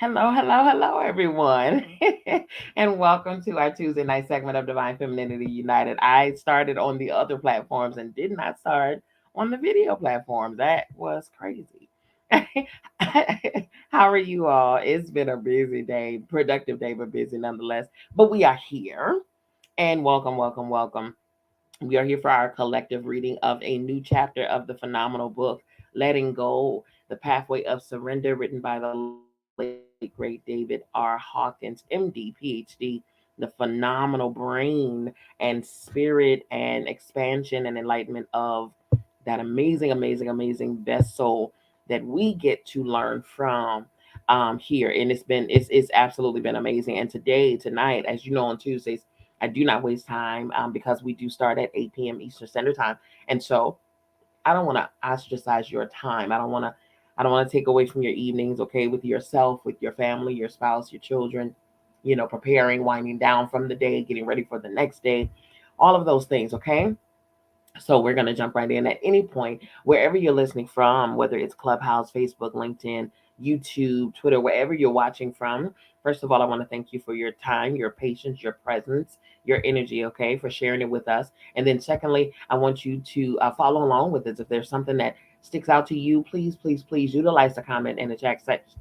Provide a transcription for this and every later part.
Hello, hello, hello, everyone. And welcome to our Tuesday night segment of Divine Femininity United. I started on the other platforms and did not start on the video platform. That was crazy. How are you all? It's been a busy day, productive day, but busy nonetheless. But we are here and welcome, welcome, welcome. We are here for our collective reading of a new chapter of the phenomenal book, Letting Go, The Pathway of Surrender, written by the late, great David R. Hawkins, MD, PhD, the phenomenal brain and spirit and expansion and enlightenment of that amazing, amazing, amazing vessel that we get to learn from here. And it's absolutely been amazing. And tonight, as you know, on Tuesdays, I do not waste time because we do start at 8 p.m. Eastern Standard Time. And so I don't want to ostracize your time. I don't want to take away from your evenings, okay, with yourself, with your family, your spouse, your children, preparing, winding down from the day, getting ready for the next day, all of those things, okay? So we're going to jump right in at any point, wherever you're listening from, whether it's Clubhouse, Facebook, LinkedIn, YouTube, Twitter, wherever you're watching from. First of all, I want to thank you for your time, your patience, your presence, your energy, okay, for sharing it with us. And then secondly, I want you to follow along with this. If there's something that sticks out to you, please, please, please utilize the comment and the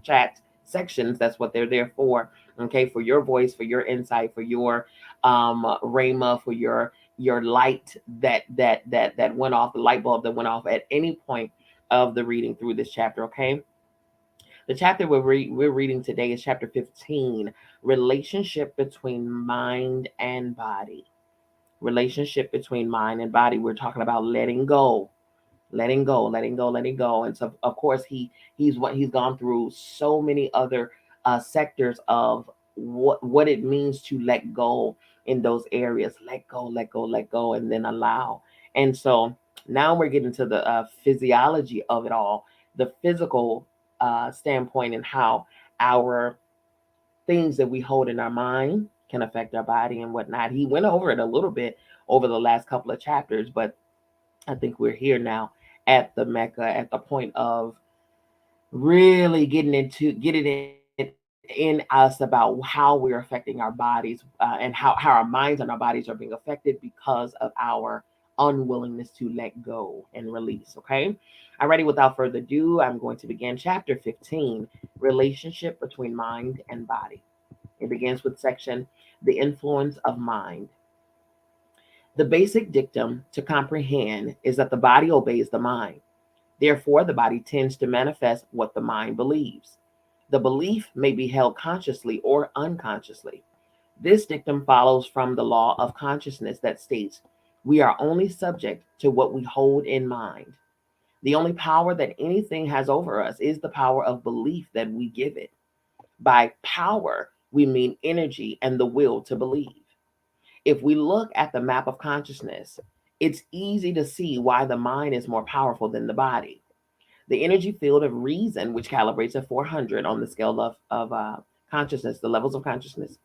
chat sections. That's what they're there for, okay, for your voice, for your insight, for your rhema, for your light that went off, the light bulb that went off at any point of the reading through this chapter, okay? The chapter we're reading today is chapter 15, relationship between mind and body. Relationship between mind and body. We're talking about letting go, letting go, letting go, letting go. And so of course he's gone through so many other sectors of what it means to let go in those areas. Let go, let go, let go, and then allow. And so now we're getting to the physiology of it all, the physical standpoint, and how our things that we hold in our mind can affect our body and whatnot. He went over it a little bit over the last couple of chapters, but I think we're here now at the Mecca, at the point of really getting it in us about how we're affecting our bodies and how our minds and our bodies are being affected because of our unwillingness to let go and release. Okay. Alrighty, without further ado, I'm going to begin chapter 15, relationship between mind and body. It begins with section, the influence of mind. The basic dictum to comprehend is that the body obeys the mind. Therefore, the body tends to manifest what the mind believes. The belief may be held consciously or unconsciously. This dictum follows from the law of consciousness that states we are only subject to what we hold in mind. The only power that anything has over us is the power of belief that we give it. By power, we mean energy and the will to believe. If we look at the map of consciousness, it's easy to see why the mind is more powerful than the body. The energy field of reason, which calibrates at 400 on the scale of consciousness, the levels of consciousness,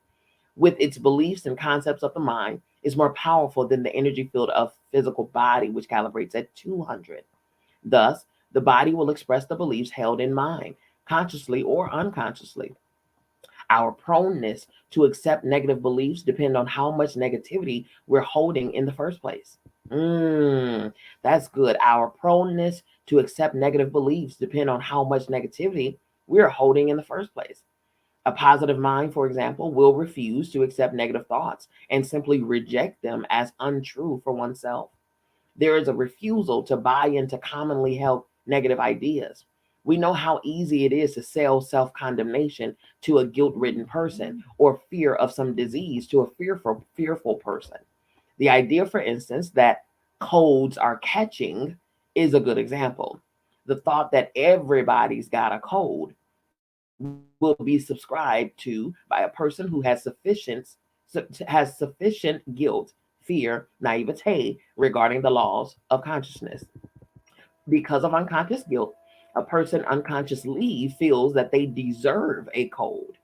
with its beliefs and concepts of the mind, is more powerful than the energy field of physical body, which calibrates at 200. Thus, the body will express the beliefs held in mind, consciously or unconsciously. Our proneness to accept negative beliefs depend on how much negativity we're holding in the first place. That's good. Our proneness to accept negative beliefs depend on how much negativity we're holding in the first place. A positive mind, for example, will refuse to accept negative thoughts and simply reject them as untrue for oneself. There is a refusal to buy into commonly held negative ideas. We know how easy it is to sell self condemnation to a guilt ridden person or fear of some disease to a fearful person. The idea, for instance, that codes are catching is a good example. The thought that everybody's got a code will be subscribed to by a person who has sufficient guilt, fear, naivete regarding the laws of consciousness. Because of unconscious guilt, a person unconsciously feels that they deserve a code.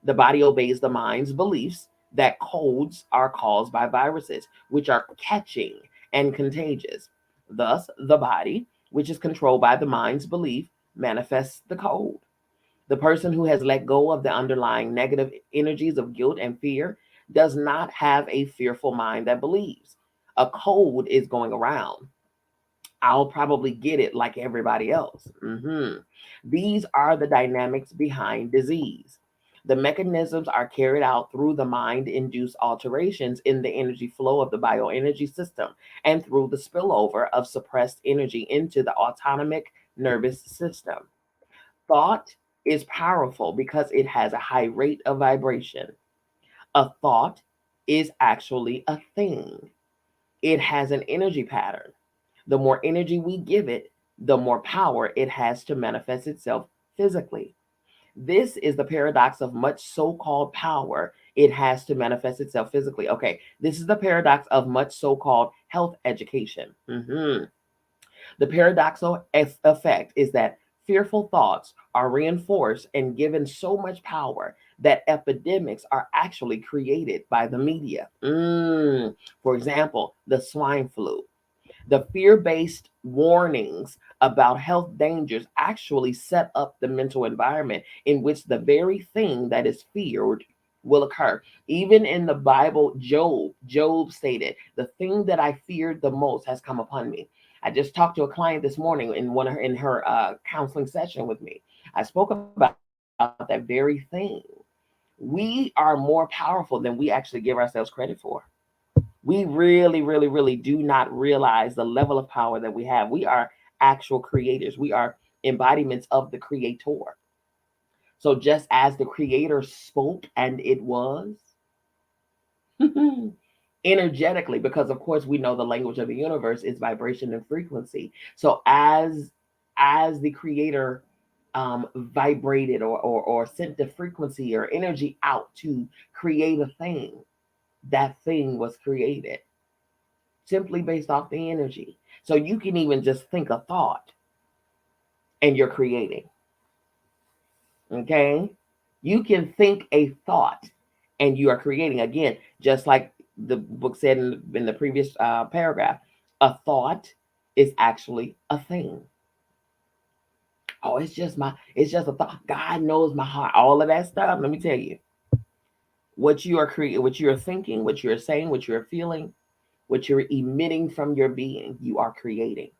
The body obeys the mind's beliefs that codes are caused by viruses, which are catching and contagious. Thus, the body, which is controlled by the mind's belief, manifests the code. The person who has let go of the underlying negative energies of guilt and fear does not have a fearful mind that believes. A cold is going around. I'll probably get it like everybody else. These are the dynamics behind disease. The mechanisms are carried out through the mind induced alterations in the energy flow of the bioenergy system and through the spillover of suppressed energy into the autonomic nervous system. Thought is powerful because it has a high rate of vibration. A thought is actually a thing, it has an energy pattern. The more energy we give it, the more power it has to manifest itself physically. This is the paradox of much so called power it has to manifest itself physically. Okay, this is the paradox of much so called health education. The paradoxical effect is that fearful thoughts are reinforced and given so much power that epidemics are actually created by the media. For example, the swine flu. The fear based warnings about health dangers actually set up the mental environment in which the very thing that is feared will occur. Even in the Bible, Job stated, "The thing that I feared the most has come upon me." I just talked to a client this morning in her counseling session with me. I spoke about that very thing. We are more powerful than we actually give ourselves credit for. We really do not realize the level of power that we have. We are actual creators. We are embodiments of the creator. So just as the creator spoke and it was energetically, because of course we know the language of the universe is vibration and frequency. So as the creator vibrated or sent the frequency or energy out to create a thing, that thing was created simply based off the energy. So you can even just think a thought and you're creating. Okay? You can think a thought and you are creating. Again, just like the book said in the previous paragraph, a thought is actually a thing. Oh, it's just a thought. God knows my heart. All of that stuff. Let me tell you, what you are creating, what you are thinking, what you are saying, what you are feeling, what you're emitting from your being, you are creating.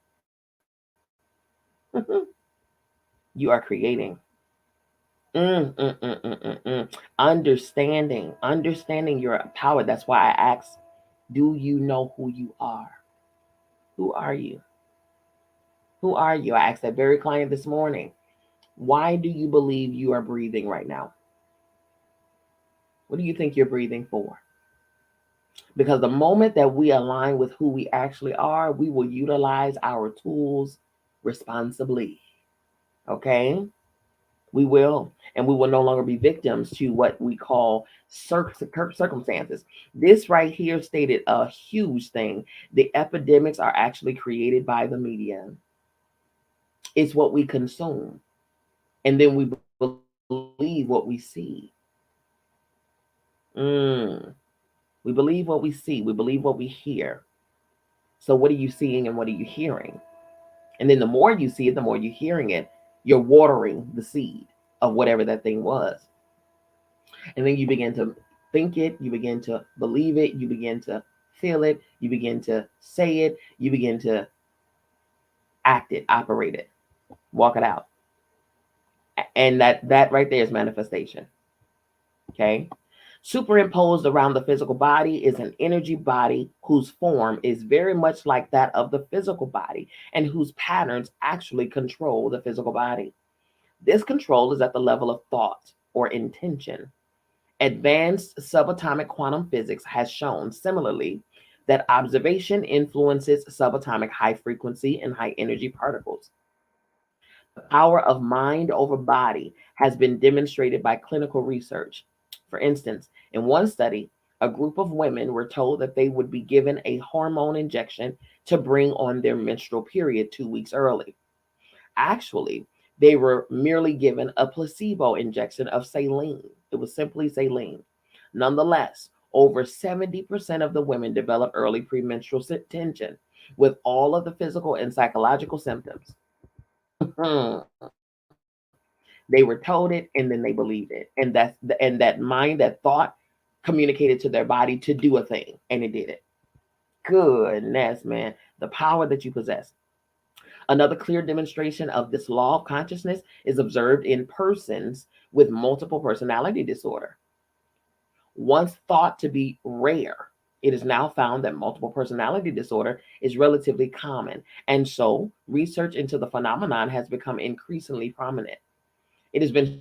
You are creating. Understanding your power. That's why I asked, do you know who you are? Who are you? Who are you? I asked that very client this morning, why do you believe you are breathing right now? What do you think you're breathing for? Because the moment that we align with who we actually are, we will utilize our tools responsibly. Okay? We will. And we will no longer be victims to what we call circumstances. This right here stated a huge thing. The epidemics are actually created by the media. It's what we consume. And then we believe what we see. We believe what we see. We believe what we hear. So what are you seeing and what are you hearing? And then the more you see it, the more you're hearing it, you're watering the seed of whatever that thing was. And then you begin to think it, you begin to believe it, you begin to feel it, you begin to say it, you begin to act it, operate it, walk it out. And that right there is manifestation. Okay? Superimposed around the physical body is an energy body whose form is very much like that of the physical body and whose patterns actually control the physical body. This control is at the level of thought or intention. Advanced subatomic quantum physics has shown similarly that observation influences subatomic high frequency and high energy particles. The power of mind over body has been demonstrated by clinical research. For instance, in one study, a group of women were told that they would be given a hormone injection to bring on their menstrual period 2 weeks early. Actually, they were merely given a placebo injection of saline. It was simply saline. Nonetheless, over 70% of the women developed early premenstrual tension with all of the physical and psychological symptoms. They were told it and then they believed it. And that mind, that thought communicated to their body to do a thing and it did it. Goodness, man. The power that you possess. Another clear demonstration of this law of consciousness is observed in persons with multiple personality disorder. Once thought to be rare, it is now found that multiple personality disorder is relatively common. And so, research into the phenomenon has become increasingly prominent. It has been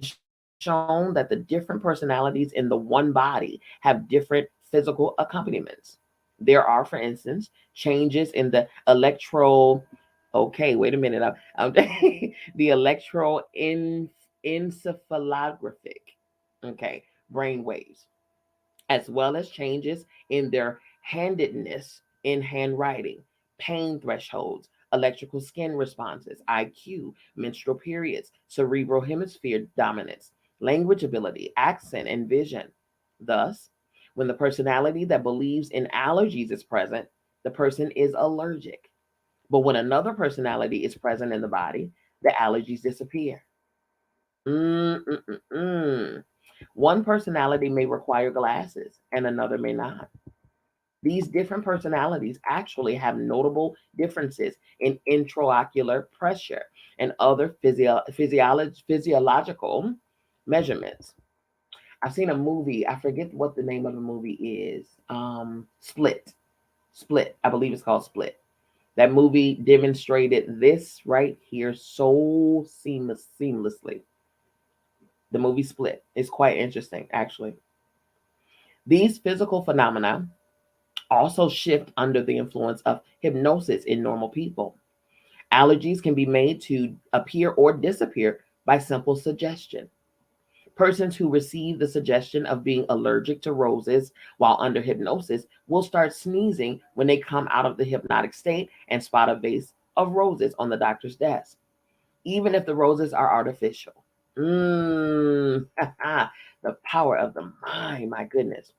shown that the different personalities in the one body have different physical accompaniments. There are, for instance, changes in the okay, wait a minute, the encephalographic, okay, brain waves, as well as changes in their handedness in handwriting, pain thresholds, electrical skin responses, IQ, menstrual periods, cerebral hemisphere dominance, language ability, accent, and vision. Thus, when the personality that believes in allergies is present, the person is allergic. But when another personality is present in the body, the allergies disappear. Mm-mm-mm-mm. One personality may require glasses and another may not. These different personalities actually have notable differences in intraocular pressure and other physiological measurements. I've seen a movie, I forget what the name of the movie is. Split. Split. I believe it's called Split. That movie demonstrated this right here so seamlessly. The movie Split is quite interesting, actually. These physical phenomena also shift under the influence of hypnosis in normal people. Allergies can be made to appear or disappear by simple suggestion. Persons who receive the suggestion of being allergic to roses while under hypnosis will start sneezing when they come out of the hypnotic state and spot a vase of roses on the doctor's desk, even if the roses are artificial. Mm, the power of the mind, my goodness.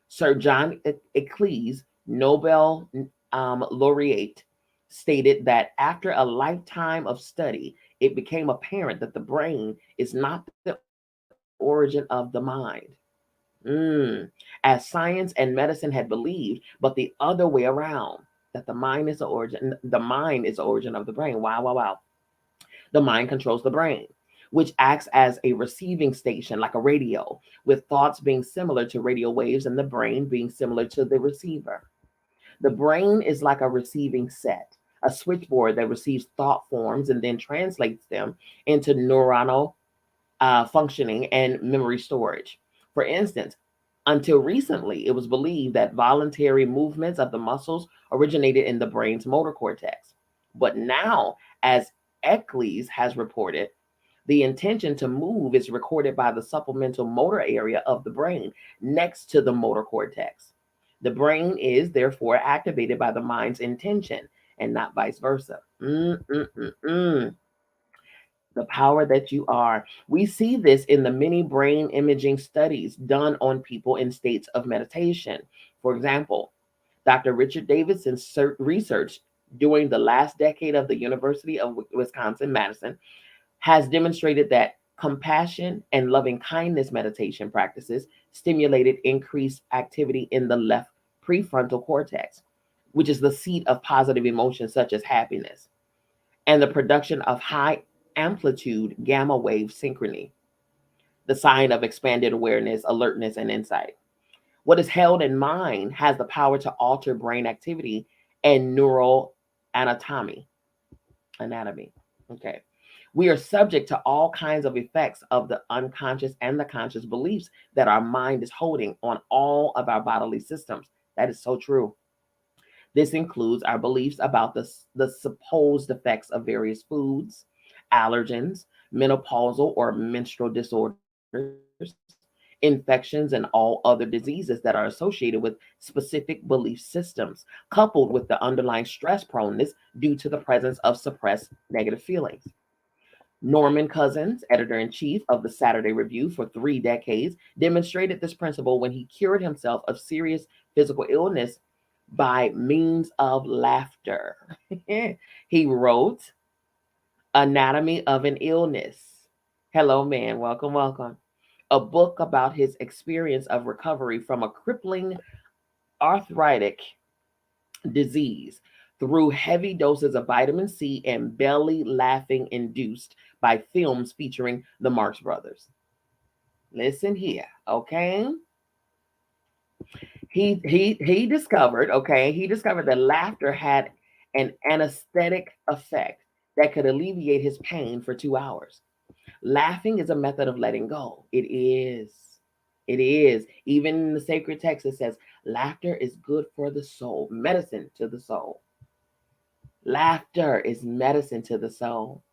Sir John Eccles, Nobel laureate, stated that after a lifetime of study, it became apparent that the brain is not the origin of the mind. As science and medicine had believed, but the other way around, that the mind is the origin of the brain. Wow, wow, wow. The mind controls the brain, which acts as a receiving station, like a radio, with thoughts being similar to radio waves and the brain being similar to the receiver. The brain is like a receiving set, a switchboard that receives thought forms and then translates them into neuronal functioning and memory storage. For instance, until recently, it was believed that voluntary movements of the muscles originated in the brain's motor cortex. But now, as Eccles has reported, the intention to move is recorded by the supplemental motor area of the brain next to the motor cortex. The brain is therefore activated by the mind's intention and not vice versa. Mm-mm-mm-mm. The power that you are. We see this in the many brain imaging studies done on people in states of meditation. For example, Dr. Richard Davidson's research during the last decade of the University of Wisconsin-Madison has demonstrated that compassion and loving kindness meditation practices stimulated increased activity in the left prefrontal cortex, which is the seat of positive emotions such as happiness, and the production of high amplitude gamma wave synchrony, the sign of expanded awareness, alertness, and insight. What is held in mind has the power to alter brain activity and neural anatomy. Anatomy. Okay. We are subject to all kinds of effects of the unconscious and the conscious beliefs that our mind is holding on all of our bodily systems. That is so true. This includes our beliefs about the supposed effects of various foods, allergens, menopausal or menstrual disorders, infections, and all other diseases that are associated with specific belief systems, coupled with the underlying stress proneness due to the presence of suppressed negative feelings. Norman Cousins, editor in chief of the Saturday Review for 3 decades, demonstrated this principle when he cured himself of serious physical illness by means of laughter. He wrote Anatomy of an Illness. Hello, man. Welcome, welcome. A book about his experience of recovery from a crippling arthritic disease through heavy doses of vitamin C and belly laughing induced by films featuring the Marx Brothers. Listen here, okay? He discovered, okay, he discovered that laughter had an anesthetic effect that could alleviate his pain for 2 hours. Laughing is a method of letting go. It is. It is. Even in the sacred text, it says laughter is good for the soul, medicine to the soul. Laughter is medicine to the soul.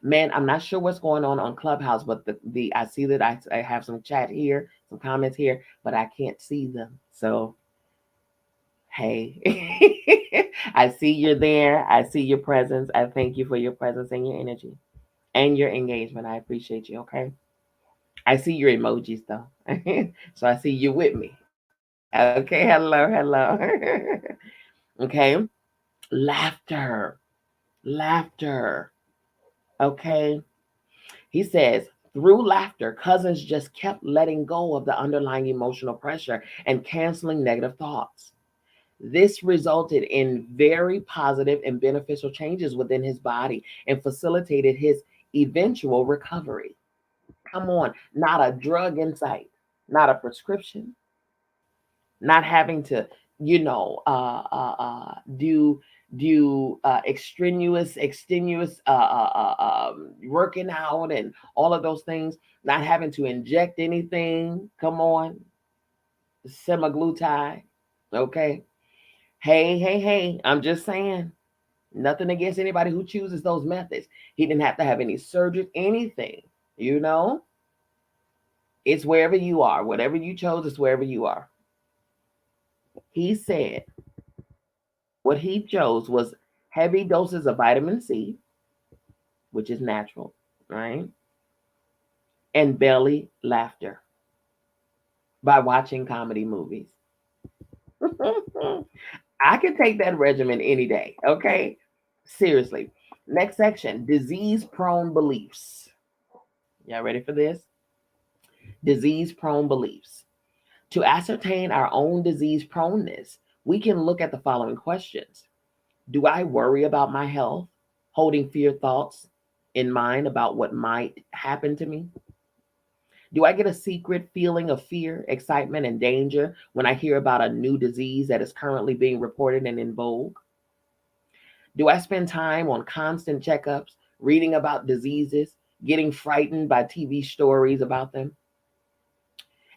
Man, I'm not sure what's going on Clubhouse, but the I see that I have some chat here, some comments here, but I can't see them. So, hey, I see you're there. I see your presence. I thank you for your presence and your energy and your engagement. I appreciate you. Okay. I see your emojis though. So I see you with me. Okay. Hello. Hello. Okay. Laughter. Laughter. Okay. He says, through laughter, cousins just kept letting go of the underlying emotional pressure and canceling negative thoughts. This resulted in very positive and beneficial changes within his body and facilitated his eventual recovery. Come on, not a drug in sight, not a prescription, not having to, do extenuous working out and all of those things, not having to inject anything. Come on, semaglutide. Okay. Hey, I'm just saying, nothing against anybody who chooses those methods. He didn't have to have any surgery, anything, you know? It's wherever you are. Whatever you chose, it's wherever you are. He said what he chose was heavy doses of vitamin C, which is natural, right? And belly laughter by watching comedy movies. I can take that regimen any day, okay? Seriously. Next section, disease prone beliefs. Y'all ready for this? Disease prone beliefs. To ascertain our own disease proneness, we can look at the following questions. Do I worry about my health, holding fear thoughts in mind about what might happen to me? Do I get a secret feeling of fear, excitement, and danger when I hear about a new disease that is currently being reported and in vogue? Do I spend time on constant checkups, reading about diseases, getting frightened by TV stories about them?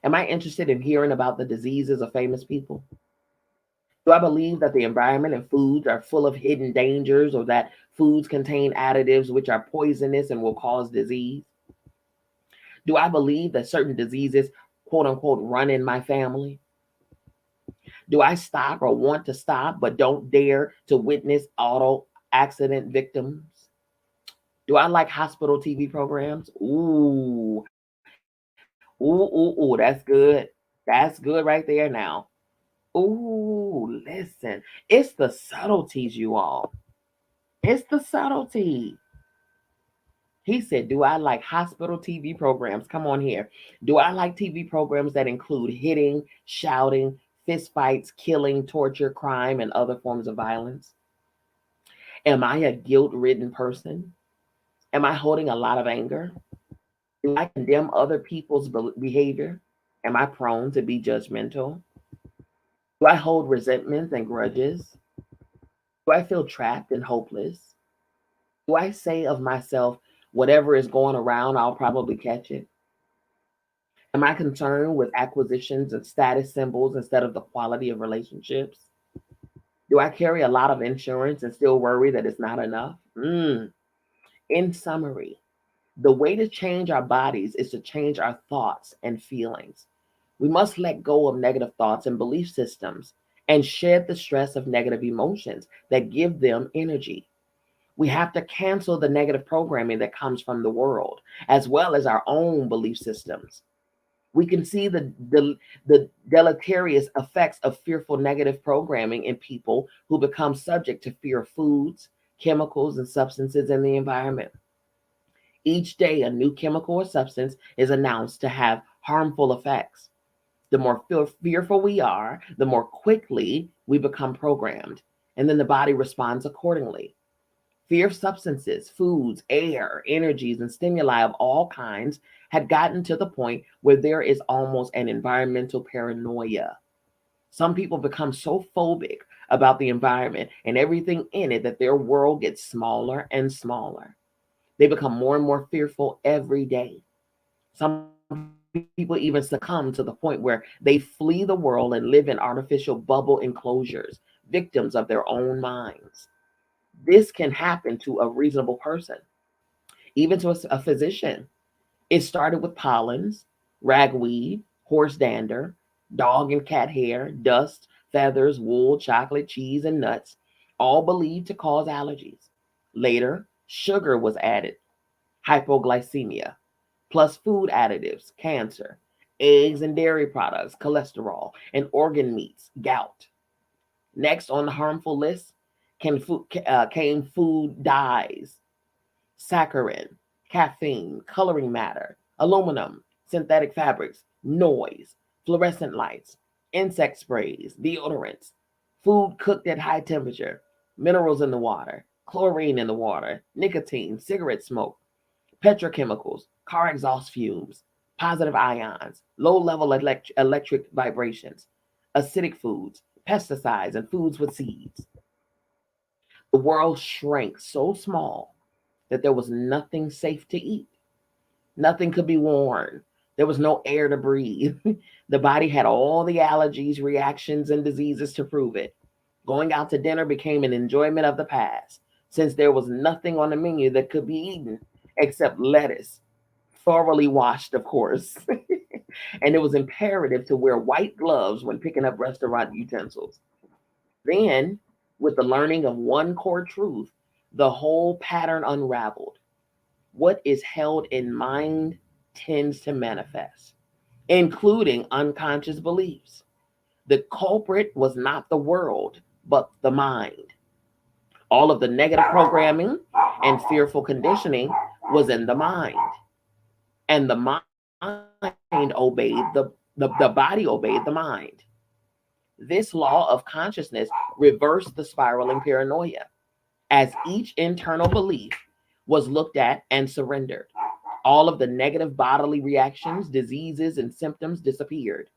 Am I interested in hearing about the diseases of famous people? Do I believe that the environment and foods are full of hidden dangers or that foods contain additives which are poisonous and will cause disease? Do I believe that certain diseases, quote unquote, run in my family? Do I stop or want to stop but don't dare to witness auto accident victims? Do I like hospital TV programs? Ooh, that's good. That's good right there now. Ooh, listen. It's the subtleties, you all. It's the subtlety. He said, do I like hospital TV programs? Come on here. Do I like TV programs that include hitting, shouting, fist fights, killing, torture, crime, and other forms of violence? Am I a guilt-ridden person? Am I holding a lot of anger? Do I condemn other people's behavior? Am I prone to be judgmental? Do I hold resentments and grudges? Do I feel trapped and hopeless? Do I say of myself, whatever is going around, I'll probably catch it? Am I concerned with acquisitions and status symbols instead of the quality of relationships? Do I carry a lot of insurance and still worry that it's not enough? In summary, the way to change our bodies is to change our thoughts and feelings. We must let go of negative thoughts and belief systems and shed the stress of negative emotions that give them energy. We have to cancel the negative programming that comes from the world, as well as our own belief systems. We can see the deleterious effects of fearful negative programming in people who become subject to fear of foods, chemicals, and substances in the environment. Each day, a new chemical or substance is announced to have harmful effects. The more fearful we are, the more quickly we become programmed, and then the body responds accordingly. Fear substances, foods, air, energies, and stimuli of all kinds had gotten to the point where there is almost an environmental paranoia. Some people become so phobic about the environment and everything in it that their world gets smaller and smaller. They become more and more fearful every day. Some people even succumb to the point where they flee the world and live in artificial bubble enclosures, victims of their own minds. This can happen to a reasonable person, even to a physician. It started with pollens, ragweed, horse dander, dog and cat hair, dust, feathers, wool, chocolate, cheese, and nuts, all believed to cause allergies. Later, sugar was added, hypoglycemia, plus food additives, cancer, eggs and dairy products, cholesterol, and organ meats, gout. Next on the harmful list came food dyes, saccharin, caffeine, coloring matter, aluminum, synthetic fabrics, noise, fluorescent lights, insect sprays, deodorants, food cooked at high temperature, minerals in the water, chlorine in the water, nicotine, cigarette smoke, petrochemicals, car exhaust fumes, positive ions, low level electric vibrations, acidic foods, pesticides, and foods with seeds. The world shrank so small that there was nothing safe to eat. Nothing could be worn. There was no air to breathe. The body had all the allergies, reactions, and diseases to prove it. Going out to dinner became an enjoyment of the past, since there was nothing on the menu that could be eaten except lettuce, thoroughly washed, of course. And it was imperative to wear white gloves when picking up restaurant utensils. Then, with the learning of one core truth, the whole pattern unraveled. What is held in mind tends to manifest, including unconscious beliefs. The culprit was not the world, but the mind. All of the negative programming and fearful conditioning was in the mind. And the mind obeyed the body obeyed the mind. This law of consciousness reversed the spiraling paranoia, as each internal belief was looked at and surrendered. All of the negative bodily reactions, diseases, and symptoms disappeared.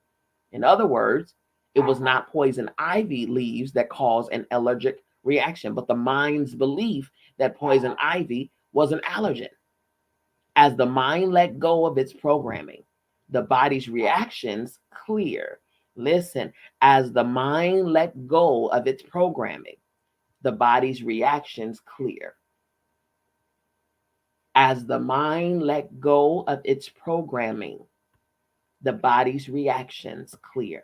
In other words, it was not poison ivy leaves that caused an allergic reaction, but the mind's belief that poison ivy was an allergen. As the mind let go of its programming, the body's reactions clear. Listen, as the mind let go of its programming, the body's reactions clear. As the mind let go of its programming, the body's reactions clear.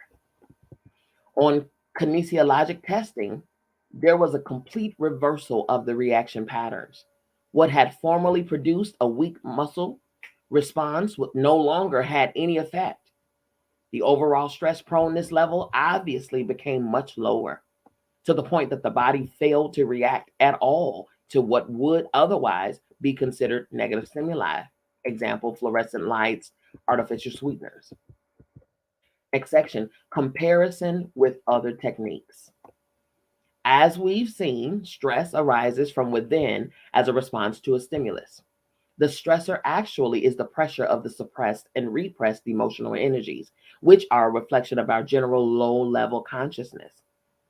On kinesiologic testing, there was a complete reversal of the reaction patterns. What had formerly produced a weak muscle response no longer had any effect. The overall stress proneness level obviously became much lower, to the point that the body failed to react at all to what would otherwise be considered negative stimuli. Example, fluorescent lights, artificial sweeteners. Next section, comparison with other techniques. As we've seen, stress arises from within as a response to a stimulus. The stressor actually is the pressure of the suppressed and repressed emotional energies, which are a reflection of our general low level consciousness.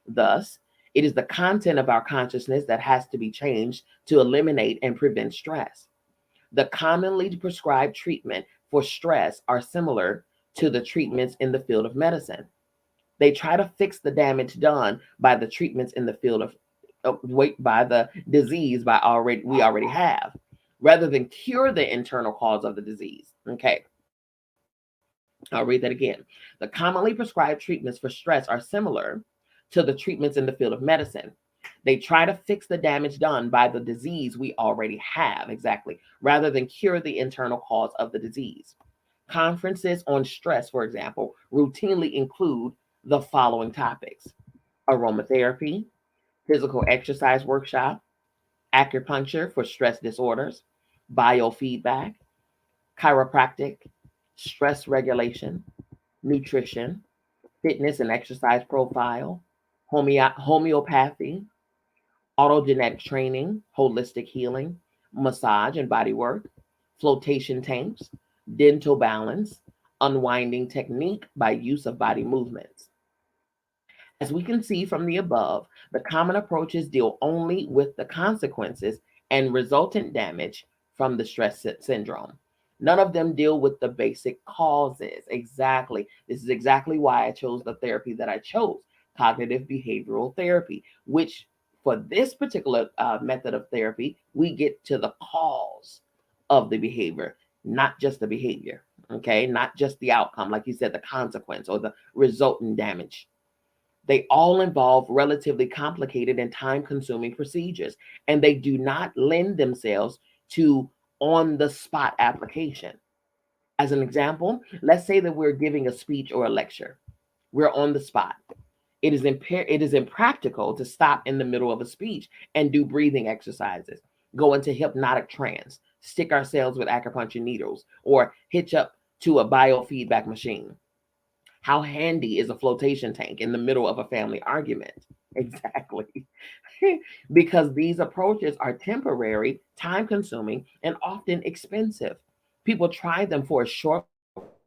Thus, it is the content of our consciousness that has to be changed to eliminate and prevent stress. The commonly prescribed treatment for stress are similar to the treatments in the field of medicine. They try to fix the damage done by the treatments in the field of by the disease we already have, rather than cure the internal cause of the disease. Okay, I'll read that again. The commonly prescribed treatments for stress are similar to the treatments in the field of medicine. They try to fix the damage done by the disease we already have, exactly, rather than cure the internal cause of the disease. Conferences on stress, for example, routinely include the following topics: aromatherapy, physical exercise workshop, acupuncture for stress disorders, biofeedback, chiropractic, stress regulation, nutrition, fitness and exercise profile, homeopathy, autogenetic training, holistic healing, massage and body work, flotation tanks, dental balance, unwinding technique by use of body movements. As we can see from the above, the common approaches deal only with the consequences and resultant damage from the stress syndrome. None of them deal with the basic causes. Exactly. This is exactly why I chose the therapy that I chose, cognitive behavioral therapy, which for this particular method of therapy, we get to the cause of the behavior, not just the behavior. Okay. Not just the outcome, like you said, the consequence or the resultant damage. They all involve relatively complicated and time consuming procedures, and they do not lend themselves to on the spot application. As an example, let's say that we're giving a speech or a lecture. We're on the spot. It is impractical to stop in the middle of a speech and do breathing exercises, go into hypnotic trance, stick ourselves with acupuncture needles, or hitch up to a biofeedback machine. How handy is a flotation tank in the middle of a family argument? Exactly. Because these approaches are temporary, time consuming, and often expensive. People try them for a short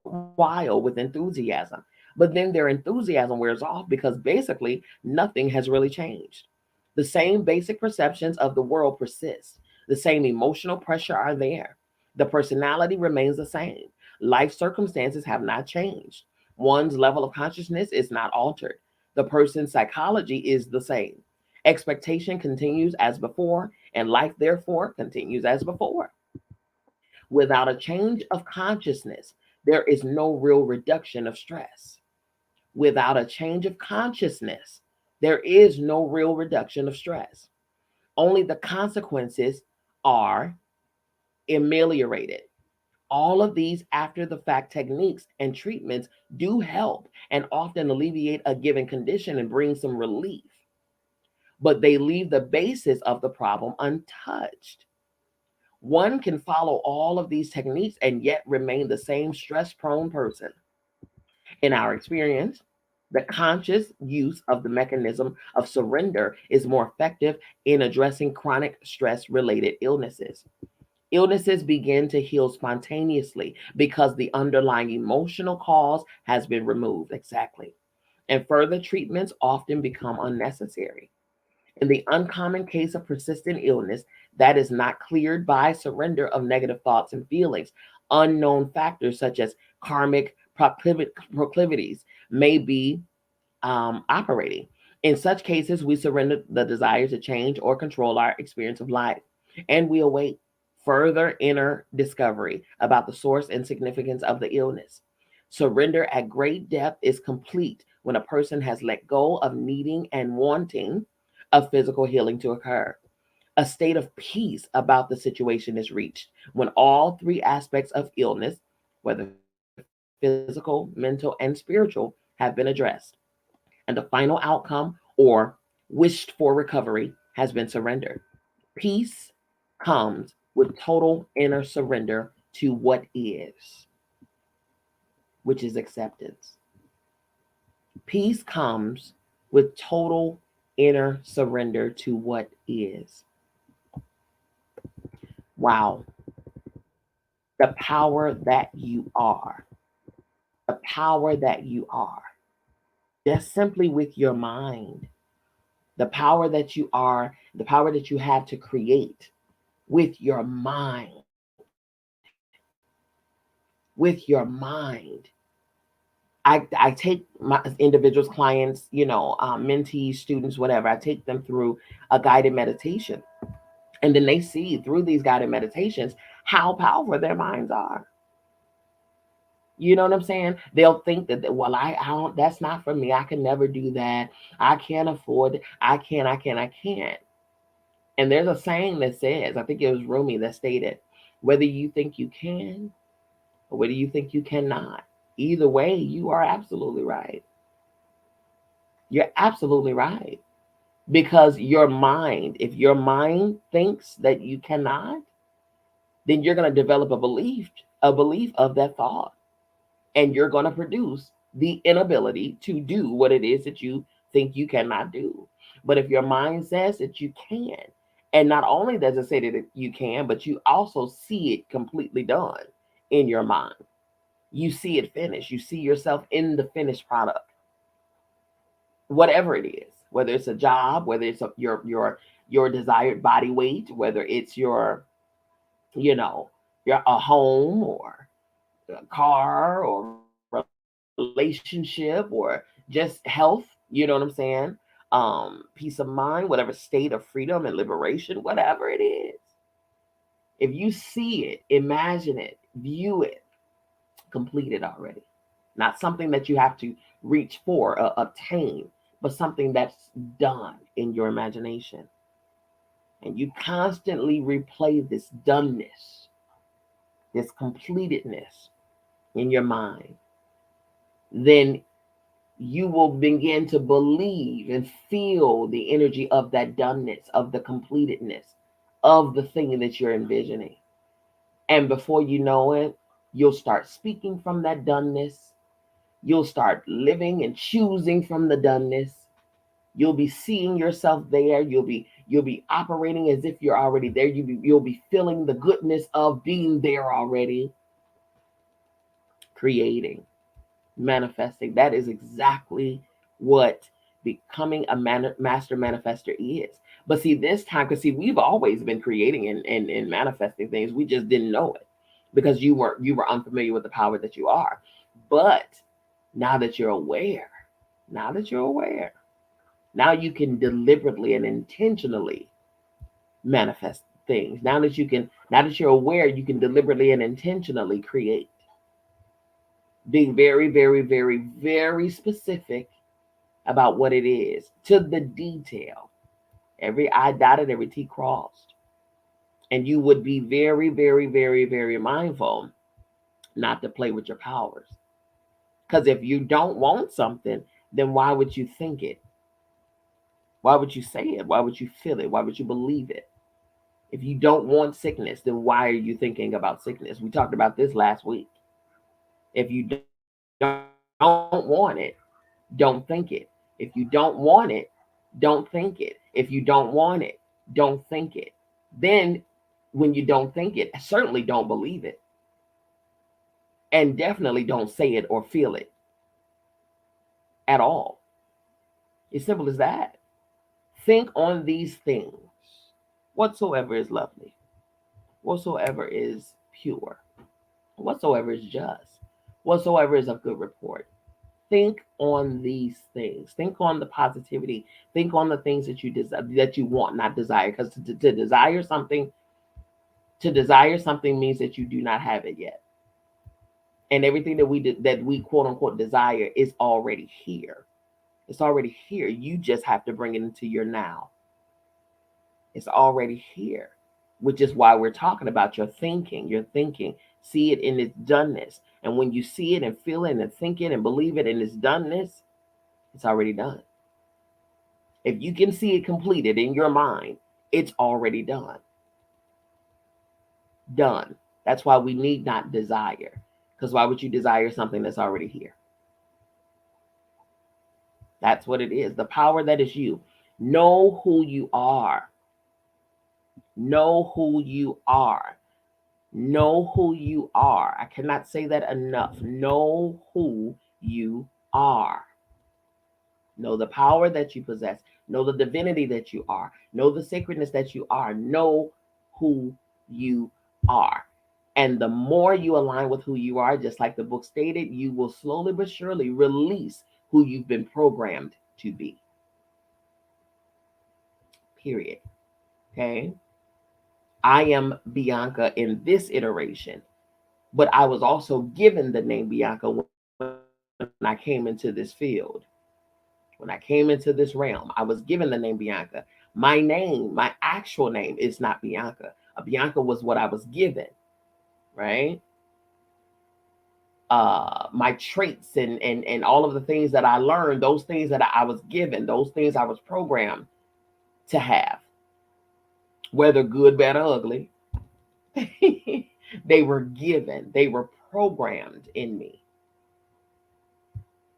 while with enthusiasm, but then their enthusiasm wears off because basically nothing has really changed. The same basic perceptions of the world persist. The same emotional pressure are there. The personality remains the same. Life circumstances have not changed. One's level of consciousness is not altered. The person's psychology is the same. Expectation continues as before, and life, therefore, continues as before. Without a change of consciousness, there is no real reduction of stress. Without a change of consciousness, there is no real reduction of stress. Only the consequences are ameliorated. All of these after the fact techniques and treatments do help and often alleviate a given condition and bring some relief, but they leave the basis of the problem untouched. One can follow all of these techniques and yet remain the same stress prone person. In our experience, the conscious use of the mechanism of surrender is more effective in addressing chronic stress related illnesses. Illnesses begin to heal spontaneously because the underlying emotional cause has been removed. Exactly. And further treatments often become unnecessary. In the uncommon case of persistent illness that is not cleared by surrender of negative thoughts and feelings, unknown factors such as karmic proclivities may be operating. In such cases, we surrender the desire to change or control our experience of life, and we await further inner discovery about the source and significance of the illness. Surrender at great depth is complete when a person has let go of needing and wanting of physical healing to occur. A state of peace about the situation is reached when all three aspects of illness, whether physical, mental, and spiritual, have been addressed. And the final outcome or wished for recovery has been surrendered. Peace comes with total inner surrender to what is, which is acceptance. Peace comes with total inner surrender to what is. Wow. The power that you are. The power that you are. Just simply with your mind. The power that you are, the power that you have to create with your mind. With your mind. I take my individuals, clients, mentees, students, whatever. I take them through a guided meditation. And then they see through these guided meditations how powerful their minds are. You know what I'm saying? They'll think that, well, I don't, that's not for me. I can never do that. I can't afford it. I can't. And there's a saying that says, I think it was Rumi that stated, whether you think you can or whether you think you cannot, either way, you are absolutely right. You're absolutely right. Because your mind, if your mind thinks that you cannot, then you're going to develop a belief of that thought, and you're going to produce the inability to do what it is that you think you cannot do. But if your mind says that you can, and not only does it say that you can, but you also see it completely done in your mind. You see it finished. You see yourself in the finished product, whatever it is, whether it's a job, whether it's your desired body weight, whether it's you know your a home or a car or relationship or just health, you know what I'm saying? Peace of mind, whatever state of freedom and liberation, whatever it is. If you see it, imagine it, view it, complete it already. Not something that you have to reach for, obtain, but something that's done in your imagination. And you constantly replay this doneness, this completedness in your mind. Then you will begin to believe and feel the energy of that doneness, of the completedness, of the thing that you're envisioning. And before you know it, you'll start speaking from that doneness. You'll start living and choosing from the doneness. You'll be seeing yourself there. You'll be operating as if you're already there. You'll be feeling the goodness of being there already, creating, manifesting. That is exactly what becoming a master manifester is. But see, this time, because see, we've always been creating and manifesting things. We just didn't know it because you were unfamiliar with the power that you are. But now that you're aware, now that you're aware, now you can deliberately and intentionally manifest things. Now that you're aware, you can deliberately and intentionally create. Being very, very, very, very specific about what it is to the detail. Every I dotted, every T crossed. And you would be very, very, very, very mindful not to play with your powers. Because if you don't want something, then why would you think it? Why would you say it? Why would you feel it? Why would you believe it? If you don't want sickness, then why are you thinking about sickness? We talked about this last week. If you don't want it, don't think it. If you don't want it, don't think it. If you don't want it, don't think it. Then when you don't think it, certainly don't believe it. And definitely don't say it or feel it at all. It's simple as that. Think on these things. Whatsoever is lovely, whatsoever is pure, whatsoever is just, whatsoever is of good report. Think on these things. Think on the positivity. Think on the things that you desire, that you want, not desire. Because to desire something means that you do not have it yet. And everything that we quote unquote desire is already here. It's already here. You just have to bring it into your now. It's already here, which is why we're talking about your thinking. Your thinking. See it in its doneness. And when you see it and feel it and think it and believe it in its doneness, it's already done. If you can see it completed in your mind, it's already done. Done. That's why we need not desire. Because why would you desire something that's already here? That's what it is. The power that is you. Know who you are. Know who you are. Know who you are. I cannot say that enough. Know who you are. Know the power that you possess. Know the divinity that you are. Know the sacredness that you are. Know who you are. And the more you align with who you are, just like the book stated, you will slowly but surely release who you've been programmed to be. Period. Okay. I am Bianca in this iteration, but I was also given the name Bianca when I came into this field. When I came into this realm, I was given the name Bianca. My name, my actual name is not Bianca. Bianca was what I was given, right? My traits and all of the things that I learned, those things that I was given, those things I was programmed to have, whether good, bad, or ugly, They were given, they were programmed in me.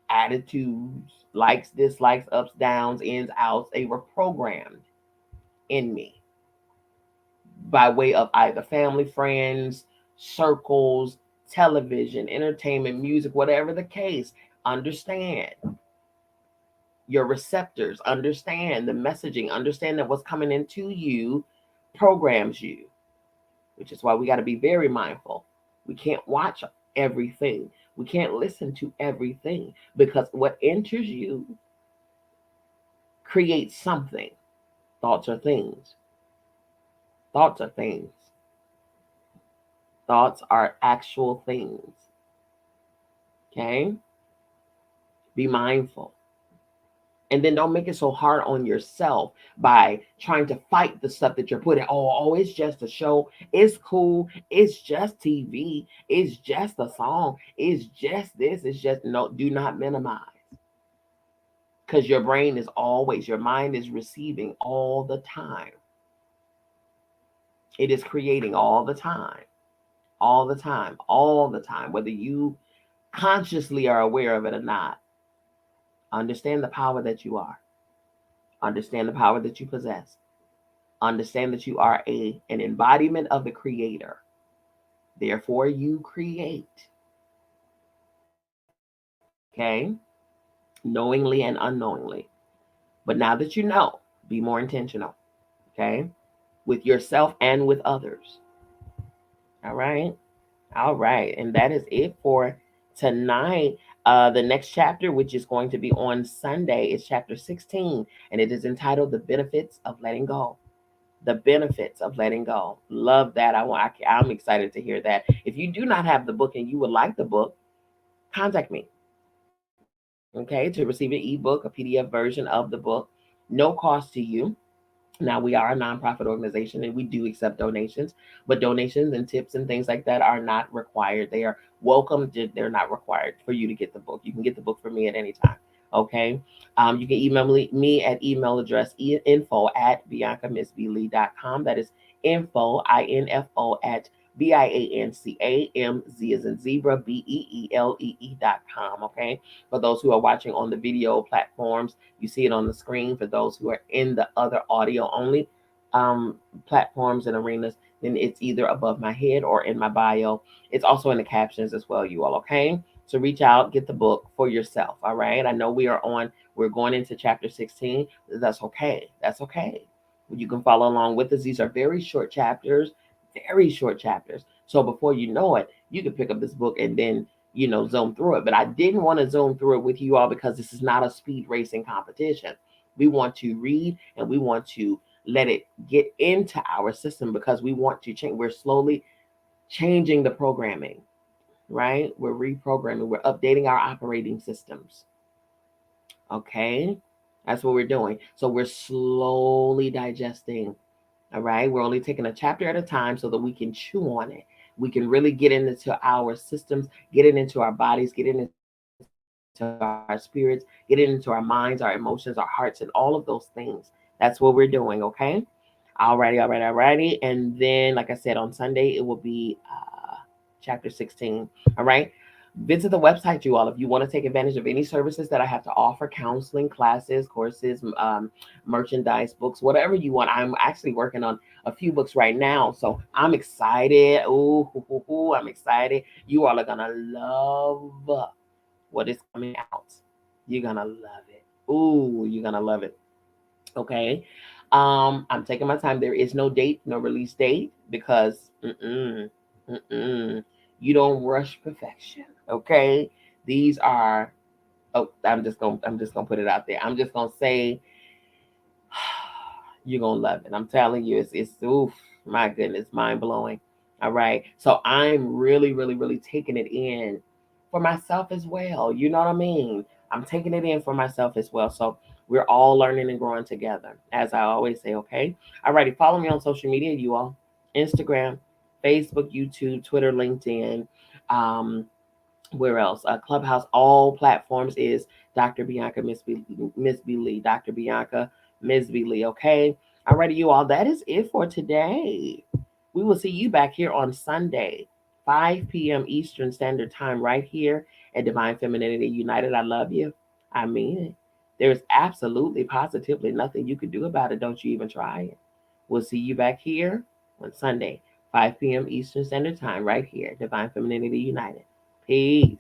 Attitudes, likes, dislikes, ups, downs, ins, outs, they were programmed in me by way of either family, friends, circles, television, entertainment, music, whatever the case. Understand your receptors, understand the messaging, understand that what's coming into you programs you, which is why we got to be very mindful. We can't watch everything, we can't listen to everything, because what enters you creates something. Thoughts are things. Thoughts are things. Thoughts are actual things. Okay? Be mindful. And then don't make it so hard on yourself by trying to fight the stuff that you're putting. Oh, it's just a show. It's cool. It's just TV. It's just a song. It's just this. It's just no, do not minimize. Because your brain is always, your mind is receiving all the time. It is creating all the time. All the time. All the time. Whether you consciously are aware of it or not. Understand the power that you are. Understand the power that you possess. Understand that you are an embodiment of the Creator. Therefore, you create. Okay? Knowingly and unknowingly. But now that you know, be more intentional. Okay? With yourself and with others. All right? All right. And that is it for tonight. The next chapter, which is going to be on Sunday, is chapter 16, and it is entitled The Benefits of Letting Go. The benefits of letting go. Love that. I'm excited to hear that. If you do not have the book and you would like the book, contact me. Okay, to receive an ebook, a PDF version of the book, no cost to you. Now, we are a nonprofit organization and we do accept donations, but donations and tips and things like that are not required. They are welcome. They're not required for you to get the book. You can get the book from me at any time. Okay. You can email me at email address info@biancamzbeelee.com. That is info, info at BIANCAMZ as in zebra, BEELEE.com. Okay. For those who are watching on the video platforms, you see it on the screen. For those who are in the other audio only platforms and arenas, then it's either above my head or in my bio. It's also in the captions as well, you all. Okay. So reach out, get the book for yourself. All right. I know we're going into chapter 16. That's okay. That's okay. You can follow along with us. These are very short chapters, very short chapters. So before you know it, you can pick up this book and then, zoom through it. But I didn't want to zoom through it with you all because this is not a speed racing competition. We want to read and we want to let it get into our system because we want to change. We're slowly changing the programming, right? We're reprogramming, we're updating our operating systems. Okay? That's what we're doing. So we're slowly digesting. All right? We're only taking a chapter at a time so that we can chew on it. We can really get into our systems, get it into our bodies, get it into our spirits, get it into our minds, our emotions, our hearts, and all of those things. That's what we're doing, okay? Alrighty. And then, like I said, on Sunday, it will be chapter 16. All right. Visit the website, you all, if you want to take advantage of any services that I have to offer: counseling, classes, courses, merchandise, books, whatever you want. I'm actually working on a few books right now. So I'm excited. I'm excited. You all are going to love what is coming out. You're going to love it. You're going to love it. Okay. I'm taking my time. There is no date, no release date, because you don't rush perfection. Okay. These are I'm just gonna put it out there. I'm just gonna say you're gonna love it. I'm telling you, it's oof, my goodness, mind blowing. All right. So I'm really, really, really taking it in for myself as well. You know what I mean? I'm taking it in for myself as well. So we're all learning and growing together, as I always say. Okay. Alrighty. Follow me on social media, you all. Instagram, Facebook, YouTube, Twitter, LinkedIn. Where else? Clubhouse, all platforms is Dr. Bianca Mz Bee Lee. Dr. Bianca Mz Bee Lee. Okay. Alrighty, you all. That is it for today. We will see you back here on Sunday, 5 p.m. Eastern Standard Time, right here at Divine Femininity United. I love you. I mean it. There's absolutely, positively nothing you can do about it. Don't you even try it. We'll see you back here on Sunday, 5 p.m. Eastern Standard Time, right here, Divine Femininity United. Peace.